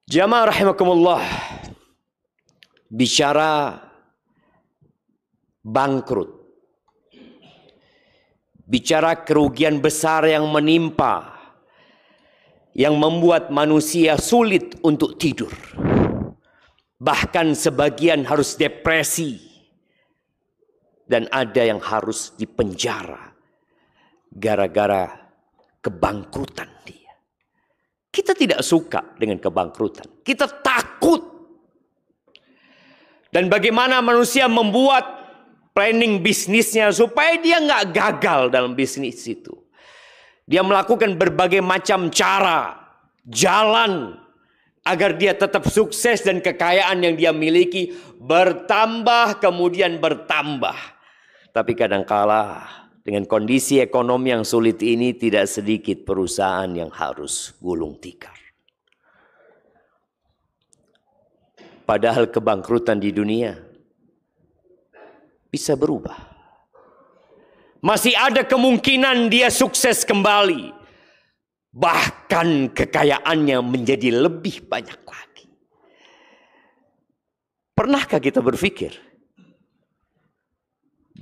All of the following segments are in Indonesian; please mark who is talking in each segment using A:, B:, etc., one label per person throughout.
A: Jamaah rahimakumullah, bicara bangkrut, bicara kerugian besar yang menimpa, yang membuat manusia sulit untuk tidur. Bahkan sebagian harus depresi, dan ada yang harus dipenjara gara-gara kebangkrutan dia. Kita tidak suka dengan kebangkrutan. Kita takut. Dan bagaimana manusia membuat planning bisnisnya supaya dia nggak gagal dalam bisnis itu. Dia melakukan berbagai macam cara, jalan, agar dia tetap sukses dan kekayaan yang dia miliki bertambah kemudian bertambah. Tapi kadangkala dengan kondisi ekonomi yang sulit ini tidak sedikit perusahaan yang harus gulung tikar. Padahal kebangkrutan di dunia bisa berubah. Masih ada kemungkinan dia sukses kembali. Bahkan kekayaannya menjadi lebih banyak lagi. Pernahkah kita berpikir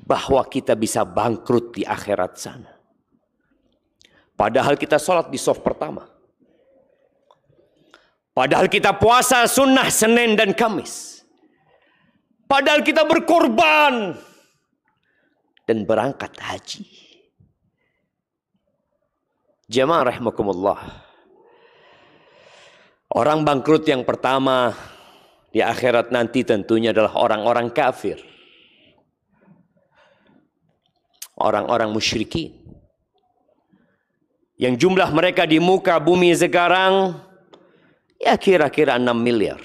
A: bahwa kita bisa bangkrut di akhirat sana? Padahal kita sholat di shaf pertama. Padahal kita puasa sunnah Senin dan Kamis. Padahal kita berkorban dan berangkat haji. Jamaah rahimakumullah, orang bangkrut yang pertama di akhirat nanti tentunya adalah orang-orang kafir, orang-orang musyrikin, yang jumlah mereka di muka bumi sekarang ya kira-kira 6 miliar.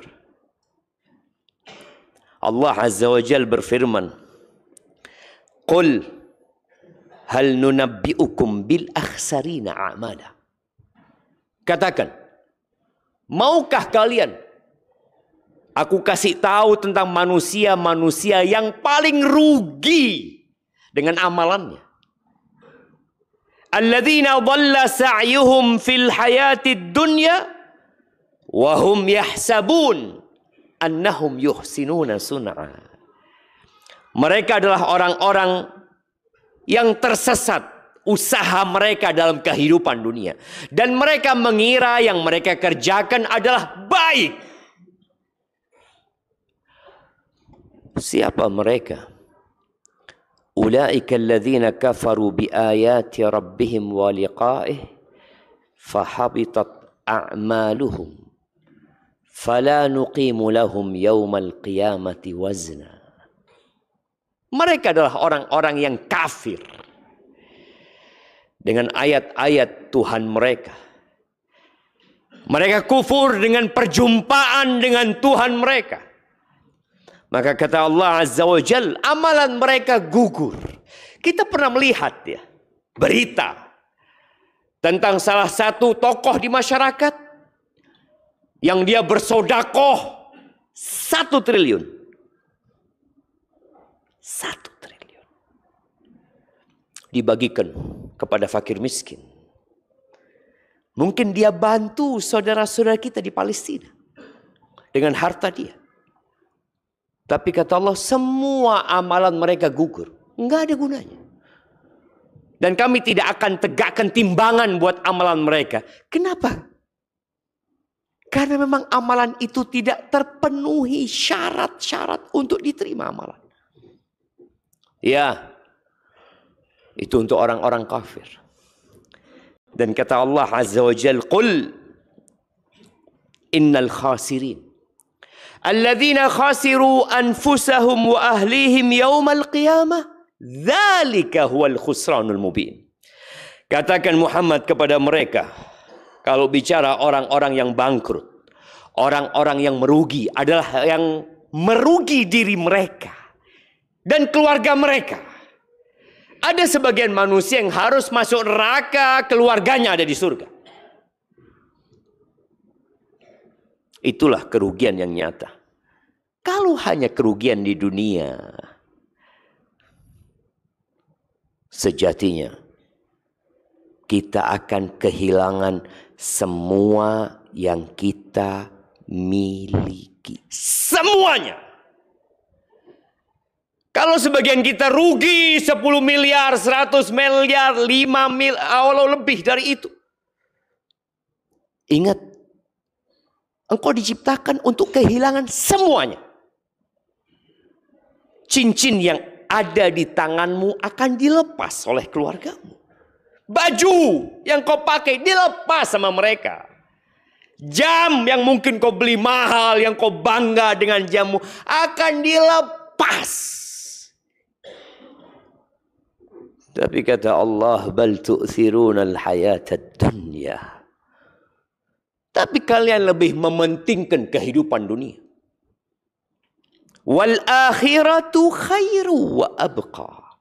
A: Allah Azza wa Jal berfirman, Qul hal nunabbi'ukum bil akhsarina a'mala. Katakan, maukah kalian aku kasih tahu tentang manusia-manusia yang paling rugi dengan amalannya? Alladzina dhalla sa'yuhum fil hayatid dunya wa hum yahsabun annahum yuhsinuna sun'a. Mereka adalah orang-orang yang tersesat usaha mereka dalam kehidupan dunia, dan mereka mengira yang mereka kerjakan adalah baik. Siapa mereka? Ulaika alladzina kafaru biayati rabbihim wa liqa'ih fahabitat a'maluhum fala nuqimu lahum yawmal qiyamati wazna. Mereka adalah orang-orang yang kafir dengan ayat-ayat Tuhan mereka. Mereka kufur dengan perjumpaan dengan Tuhan mereka. Maka kata Allah Azza wa Jal, amalan mereka gugur. Kita pernah melihat ya berita tentang salah satu tokoh di masyarakat yang dia bersodakoh 1 triliun. 1 triliun dibagikan kepada fakir miskin. Mungkin dia bantu saudara-saudara kita di Palestina dengan harta dia. Tapi kata Allah, semua amalan mereka gugur, nggak ada gunanya. Dan kami tidak akan tegakkan timbangan buat amalan mereka. Kenapa? Karena memang amalan itu tidak terpenuhi syarat-syarat untuk diterima amalan. Ya, itu untuk orang-orang kafir. Dan kata Allah Azza wa Jal, Qul innal khasirin alladzina khasiru anfusahum wa ahlihim yawmal qiyamah dzalika huwal khusranul mubin. Katakan Muhammad kepada mereka, kalau bicara orang-orang yang bangkrut, orang-orang yang merugi adalah yang merugi diri mereka dan keluarga mereka. Ada sebagian manusia yang harus masuk neraka, keluarganya ada di surga. Itulah kerugian yang nyata. Kalau hanya kerugian di dunia, sejatinya kita akan kehilangan semua yang kita miliki. Semuanya. Kalau sebagian kita rugi 10 miliar, 100 miliar, 5 miliar, atau lebih dari itu. Ingat, engkau diciptakan untuk kehilangan semuanya. Cincin yang ada di tanganmu akan dilepas oleh keluargamu. Baju yang kau pakai dilepas sama mereka. Jam yang mungkin kau beli mahal, yang kau bangga dengan jammu, akan dilepas. Tapi kata Allah, bal tu'thiruna al-hayatad dunya. Tapi kalian lebih mementingkan kehidupan dunia. Wal akhiratu khairu wa abqa.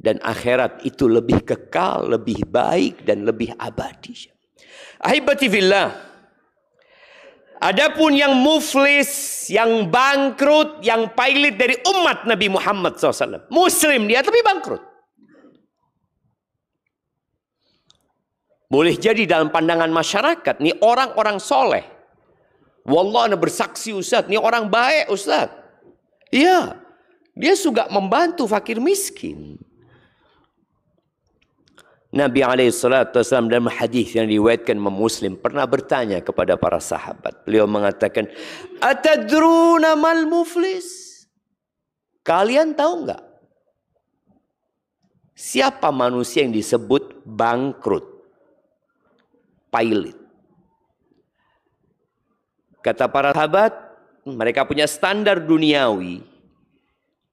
A: Dan akhirat itu lebih kekal, lebih baik dan lebih abadi. Ahibati fillah. Adapun yang muflis, yang bangkrut, yang pailit dari umat Nabi Muhammad SAW. Muslim dia tapi bangkrut. Boleh jadi dalam pandangan masyarakat, nih orang-orang soleh. Wallah, anda bersaksi Ustaz, nih orang baik Ustaz. Iya, dia juga membantu fakir miskin. Nabi SAW dalam hadis yang diriwayatkan Imam Muslim pernah bertanya kepada para sahabat. Beliau mengatakan, atadruna mal muflis? Kalian tahu nggak? Siapa manusia yang disebut bangkrut? Pailit. Kata para sahabat, mereka punya standar duniawi.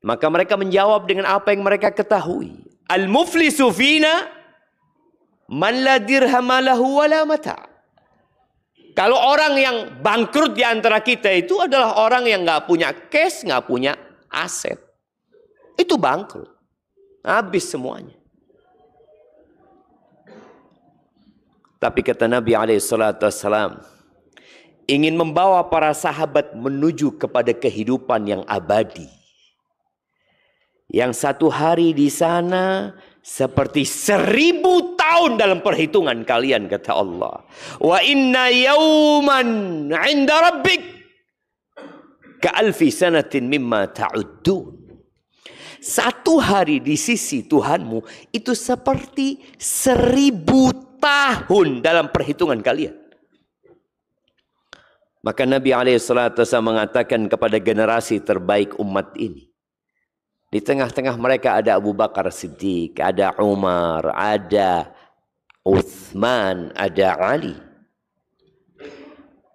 A: Maka mereka menjawab dengan apa yang mereka ketahui. Al-muflisu fina man la dirhama lahu wala mata'. Kalau orang yang bangkrut di antara kita itu adalah orang yang nggak punya cash, nggak punya aset. Itu bangkrut. Habis semuanya. Tapi kata Nabi SAW, ingin membawa para sahabat menuju kepada kehidupan yang abadi. Yang satu hari di sana seperti 1000 tahun dalam perhitungan kalian, kata Allah. Wa inna yawman 'inda rabbik ka'alfi sanatin mimma ta'uddun. Satu hari di sisi Tuhanmu itu seperti 1000 tahun dalam perhitungan kalian. Maka Nabi SAW mengatakan kepada generasi terbaik umat ini. Di tengah-tengah mereka ada Abu Bakar Siddiq, ada Umar, ada Uthman, ada Ali.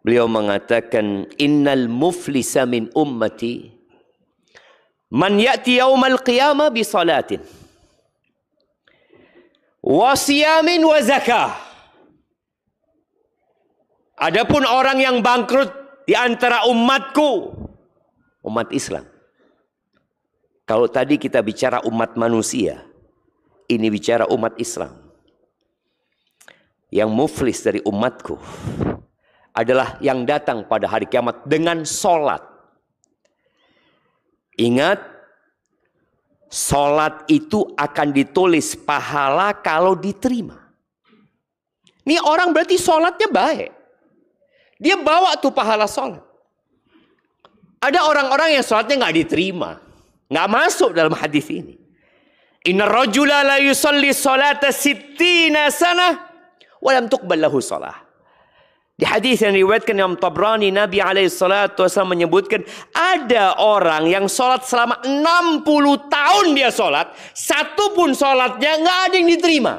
A: Beliau mengatakan, innal muflisa min ummati man ya'ti yawmal qiyamah bi salatin wa siyamin wa zakah. Adapun orang yang bangkrut di antara umatku, umat Islam. Kalau tadi kita bicara umat manusia, ini bicara umat Islam. Yang muflis dari umatku adalah yang datang pada hari kiamat dengan sholat. Ingat, sholat itu akan ditulis pahala kalau diterima. Ini orang berarti sholatnya baik. Dia bawa tuh pahala sholat. Ada orang-orang yang sholatnya nggak diterima. Nggak masuk dalam hadis ini. Inna rajula la yusalli salata 60 sanah wa lam tuqbal lahu salah. Di hadis yang diriwayatkan Imam Tabrani, Nabi SAW menyebutkan ada orang yang sholat selama 60 tahun dia sholat, satu pun sholatnya nggak ada yang diterima.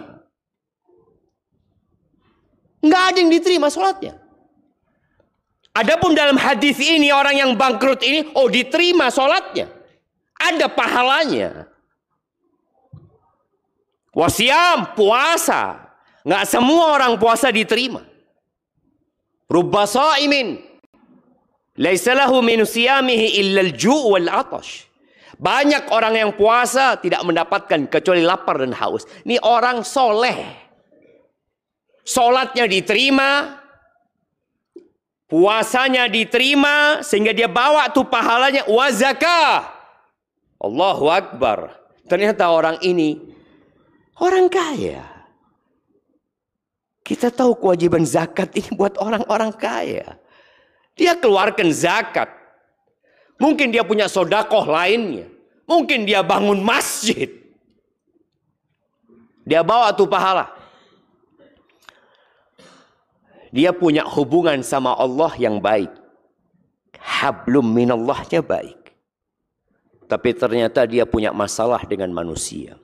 A: Nggak ada yang diterima sholatnya. Adapun dalam hadis ini orang yang bangkrut ini, oh diterima sholatnya. Ada pahalanya. Wasyam, puasa. Nggak semua orang puasa diterima. Rubba sha'imin laisa lahu min siyamihi illa al-ju' wal 'atash. Banyak orang yang puasa tidak mendapatkan kecuali lapar dan haus. Ini orang soleh. Salatnya diterima, puasanya diterima sehingga dia bawa tuh pahalanya wa zakah. Allahu Akbar. Ternyata orang ini orang kaya. Kita tahu kewajiban zakat ini buat orang-orang kaya. Dia keluarkan zakat. Mungkin dia punya sodakoh lainnya. Mungkin dia bangun masjid. Dia bawa tuh pahala. Dia punya hubungan sama Allah yang baik. Hablum minallahnya baik. Tapi ternyata dia punya masalah dengan manusia.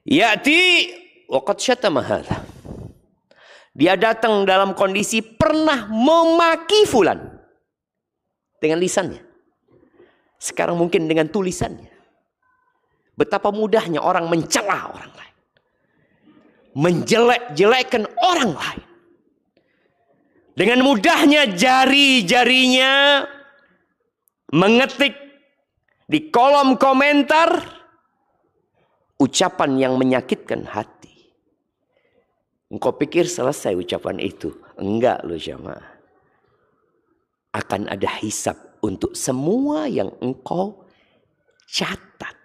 A: Ya'ti waqad syatama hadza. Dia datang dalam kondisi pernah memaki fulan dengan lisannya. Sekarang mungkin dengan tulisannya. Betapa mudahnya orang mencela orang lain. Menjelek-jelekkan orang lain. Dengan mudahnya jari-jarinya mengetik di kolom komentar ucapan yang menyakitkan hati. Engkau pikir selesai ucapan itu? Enggak loh jamaah. Akan ada hisab untuk semua yang engkau catat.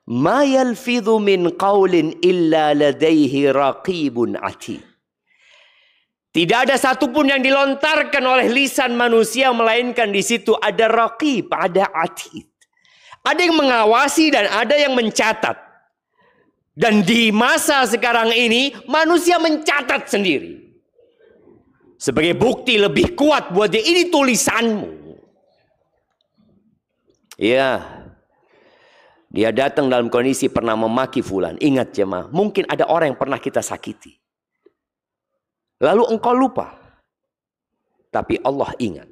A: Ma yalfidhu min qawlin illa ladaihi raqibun atid. Tidak ada satupun yang dilontarkan oleh lisan manusia melainkan di situ ada raqib, ada atid. Ada yang mengawasi dan ada yang mencatat. Dan di masa sekarang ini manusia mencatat sendiri. Sebagai bukti lebih kuat buat dia, ini tulisanmu. Ya. Dia datang dalam kondisi pernah memaki fulan. Ingat jemaah, mungkin ada orang yang pernah kita sakiti. Lalu engkau lupa. Tapi Allah ingat.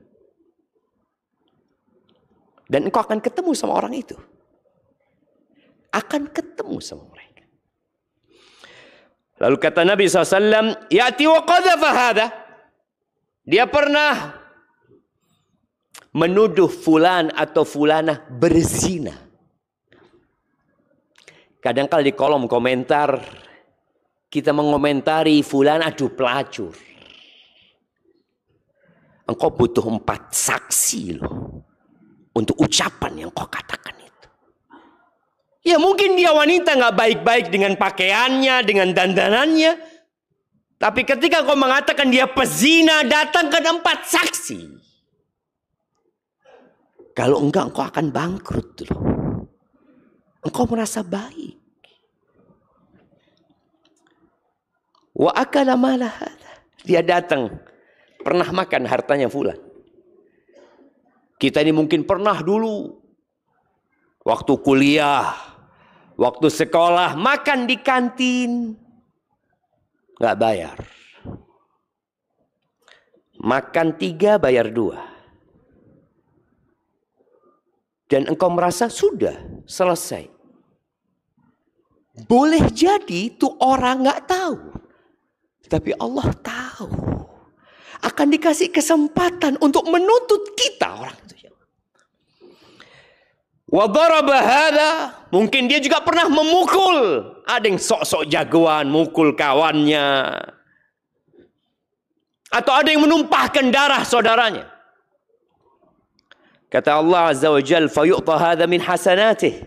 A: Dan engkau akan ketemu sama orang itu. Akan ketemu sama mereka. Lalu kata Nabi SAW, Ya'ti wa qadhafa hadha. Dia pernah menuduh fulan atau fulanah berzina. Kadang-kala di kolom komentar kita mengomentari fulan aduh pelacur. Engkau butuh 4 saksi loh untuk ucapan yang kau katakan itu. Ya mungkin dia wanita nggak baik-baik dengan pakaiannya, dengan dandanannya. Tapi ketika kau mengatakan dia pezina, datangkan 4 saksi. Kalau enggak engkau akan bangkrut loh. Engkau merasa baik. Wa akala mala hadza. Dia datang pernah makan hartanya fulan. Kita ini mungkin pernah dulu waktu kuliah, waktu sekolah makan di kantin nggak bayar. Makan 3 bayar 2. Dan engkau merasa sudah selesai. Boleh jadi tuh orang nggak tahu. Tapi Allah tahu. Akan dikasih kesempatan untuk menuntut kita orang itu. Wa daraba hadza, mungkin dia juga pernah memukul. Ada yang sok-sok jagoan mukul kawannya. Atau ada yang menumpahkan darah saudaranya. Kata Allah Azza wa Jalla, fa yu'ta hadza min hasanatih.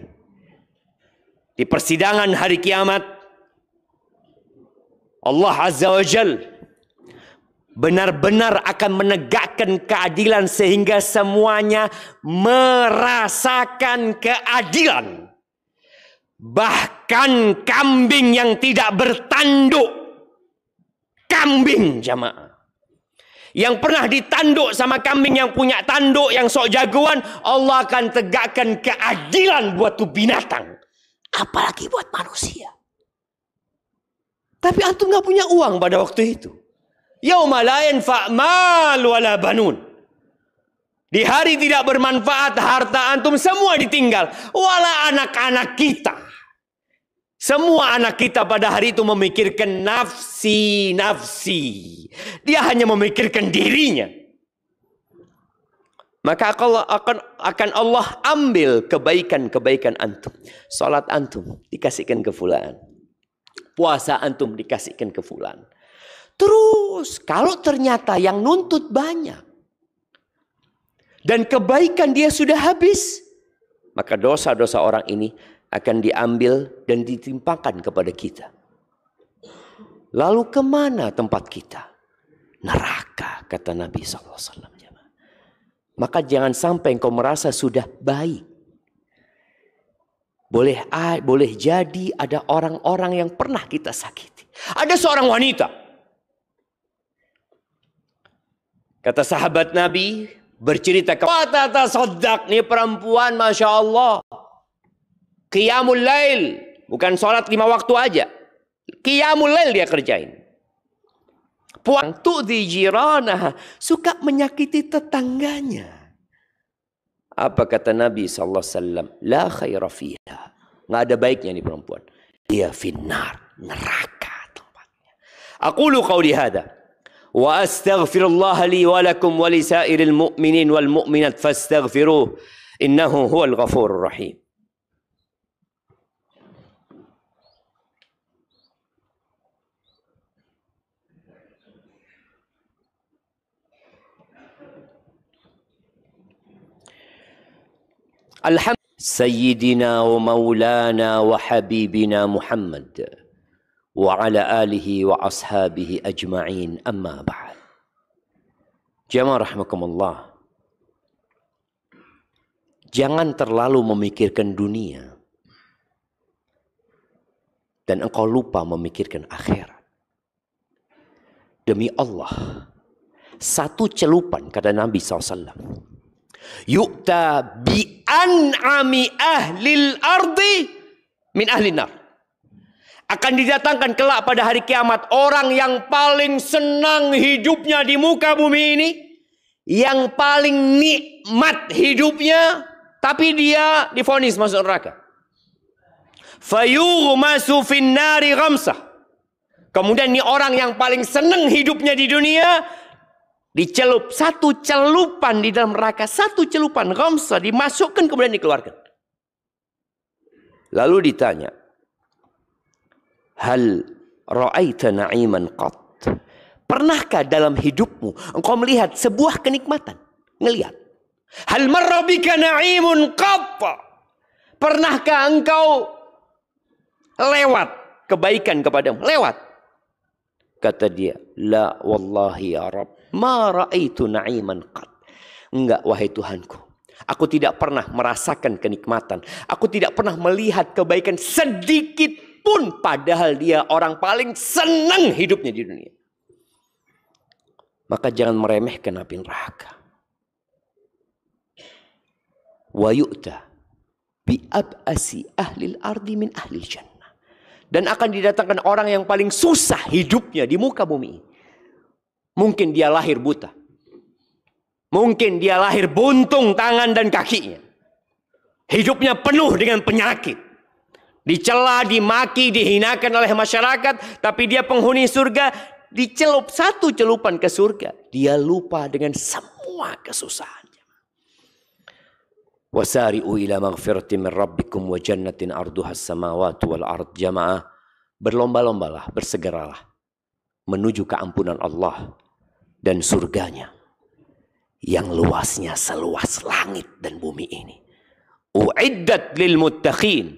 A: Di persidangan hari kiamat, Allah Azza wa Jalla benar-benar akan menegakkan keadilan sehingga semuanya merasakan keadilan. Bahkan kambing yang tidak bertanduk, kambing jamaah, yang pernah ditanduk sama kambing yang punya tanduk, yang sok jagoan, Allah akan tegakkan keadilan buat tuh binatang. Apalagi buat manusia. Tapi antum gak punya uang pada waktu itu. Yauma la yanfa' mal wala banun. Di hari tidak bermanfaat harta antum semua ditinggal. Wala anak-anak kita. Semua anak kita pada hari itu memikirkan nafsi. Dia hanya memikirkan dirinya. Maka akan Allah ambil kebaikan-kebaikan antum. Salat antum dikasihkan ke fulan. Puasa antum dikasihkan ke fulan. Terus kalau ternyata yang nuntut banyak. Dan kebaikan dia sudah habis. Maka dosa-dosa orang ini akan diambil dan ditimpakan kepada kita. Lalu kemana tempat kita? neraka, kata Nabi SAW. Maka jangan sampai engkau merasa sudah baik. Boleh jadi ada orang-orang yang pernah kita sakiti. Ada seorang wanita, kata sahabat Nabi, bercerita, kata sodak nih perempuan, Masya Allah, Qiyamul Lail, bukan sholat 5 waktu aja, Qiyamul Lail dia kerjain. Puang tu'dhi jiranah, suka menyakiti tetangganya. Apa kata Nabi SAW? La khaira fiha. Nggak ada baiknya nih perempuan. Dia finnar, neraka tempatnya. Aqulu qawli hadha. Wa astaghfirullah li wa lakum wa li sairil mu'minin wal mu'minat fastaghfiruh. Innahu huwal ghafurur rahim. Alhamdulillah Sayyidina wa maulana wa habibina Muhammad wa ala alihi wa ashabihi ajma'in, amma ba'd. Jamaah rahimakumullah, jangan terlalu memikirkan dunia dan engkau lupa memikirkan akhirat. Demi Allah, satu celupan, kata Nabi SAW, yu'ta bi an'ami ahlil ardi min ahlin nar. Akan didatangkan kelak pada hari kiamat orang yang paling senang hidupnya di muka bumi ini, yang paling nikmat hidupnya, tapi dia divonis masuk neraka. Fayughmasu fin nari ghamsah. Kemudian ini orang yang paling senang hidupnya di dunia, dicelup satu celupan di dalam neraka, satu celupan ghamsah, dimasukkan kemudian dikeluarkan. Lalu ditanya, hal ra'aita na'iman qat? Pernahkah dalam hidupmu engkau melihat sebuah kenikmatan? Ngelihat. Hal marra bika na'imun qat? Pernahkah engkau lewat kebaikan kepadamu? Lewat. Kata dia, la wallahi ya Rabb, ma ra'aitu na'iman qat. Enggak, wahai Tuhanku, aku tidak pernah merasakan kenikmatan. Aku tidak pernah melihat kebaikan sedikit pun, padahal dia orang paling senang hidupnya di dunia. Maka jangan meremehkan api neraka. Wa yu'ta bi ab'asi ahlil ardi min ahlil jannah. Dan akan didatangkan orang yang paling susah hidupnya di muka bumi. Mungkin dia lahir buta. Mungkin dia lahir buntung tangan dan kakinya. Hidupnya penuh dengan penyakit. Dicela, dimaki, dihinakan oleh masyarakat. Tapi dia penghuni surga. Dicelup satu celupan ke surga. Dia lupa dengan semua kesusahannya. Wasari'u ila maghfiratin min rabbikum wa jannatin arduhas samawati wal ard. Jamaah, berlomba-lombalah, bersegeralah menuju keampunan Allah dan surganya yang luasnya seluas langit dan bumi ini. Uiddat lil muttaqin,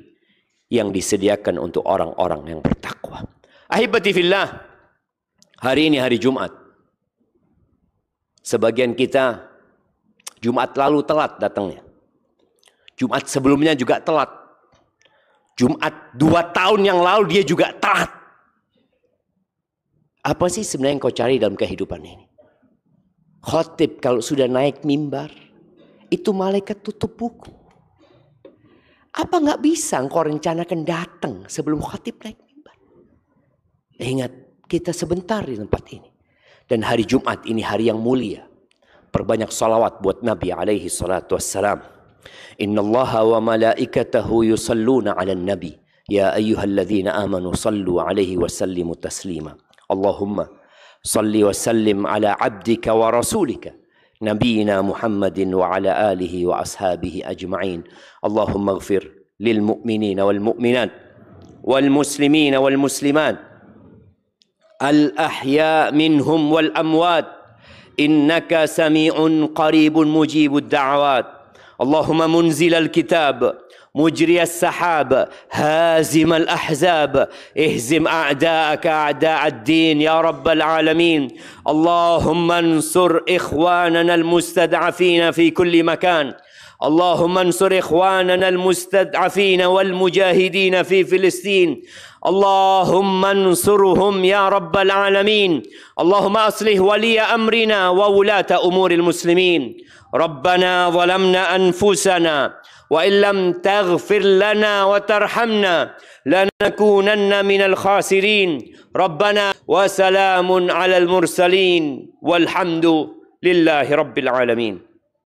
A: yang disediakan untuk orang-orang yang bertakwa. Ahibati fillah, hari ini hari Jumat. Sebagian kita Jumat lalu telat datangnya. Jumat sebelumnya juga telat. Jumat 2 tahun yang lalu dia juga telat. Apa sih sebenarnya yang kau cari dalam kehidupan ini? Khotib kalau sudah naik mimbar, itu malaikat tutup buku. Apa nggak bisa engkau rencanakan datang sebelum khotib naik mimbar? Ingat, kita sebentar di tempat ini. Dan hari Jumat ini hari yang mulia. Perbanyak salawat buat Nabi alaihi salatu wassalam. Inna allaha wa malaikatahu yusalluna ala nabi. Ya ayyuhalladzina amanu sallu alaihi wa sallimu taslima. Allahumma salli wa sallim ala abdika wa rasulika nabiyina Muhammadin wa ala alihi wa ashabihi ajma'in. Allahumma ighfir lil mu'minina wal mu'minat wal muslimina wal muslimat al ahya minhum wal amwat innaka sami'un qaribun mujibud da'awat. Allahumma munzil al kitab مجري السحاب، هازم الأحزاب، اهزم أعداءك أعداء الدين يا رب العالمين. اللهم انصر إخواننا المستضعفين في كل مكان، اللهم انصر إخواننا المستضعفين والمجاهدين في فلسطين، اللهم انصرهم يا رب العالمين. اللهم أصلح ولي أمرنا وولاة أمور المسلمين. ربنا ظلمنا أنفسنا وإن لم تغفر لنا وترحمنا لنكونن من الخاسرين. ربنا وسلام على المرسلين والحمد لله رب العالمين.